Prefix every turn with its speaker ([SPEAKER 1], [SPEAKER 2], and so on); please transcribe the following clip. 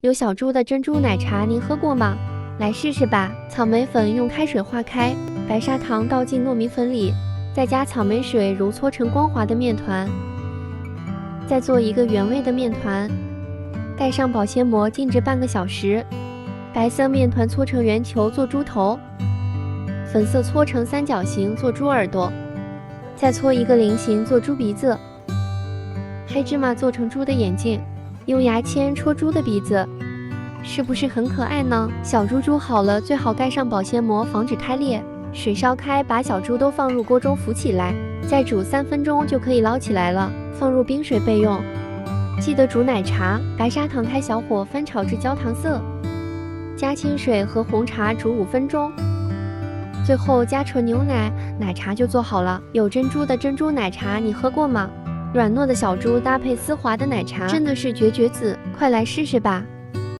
[SPEAKER 1] 有小猪的珍珠奶茶您喝过吗？来试试吧。草莓粉用开水化开，白砂糖倒进糯米粉里，再加草莓水揉搓成光滑的面团。再做一个原味的面团，盖上保鲜膜静置半个小时。白色面团搓成圆球做猪头，粉色搓成三角形做猪耳朵，再搓一个菱形做猪鼻子。黑芝麻做成猪的眼睛，用牙签戳猪的鼻子，是不是很可爱呢？小猪煮好了，最好盖上保鲜膜，防止开裂。水烧开，把小猪都放入锅中浮起来，再煮3分钟就可以捞起来了，放入冰水备用。记得煮奶茶，白砂糖开小火翻炒至焦糖色，加清水和红茶煮5分钟，最后加纯牛奶，奶茶就做好了。有珍珠的珍珠奶茶你喝过吗？软糯的小猪搭配丝滑的奶茶，真的是绝子，快来试试吧！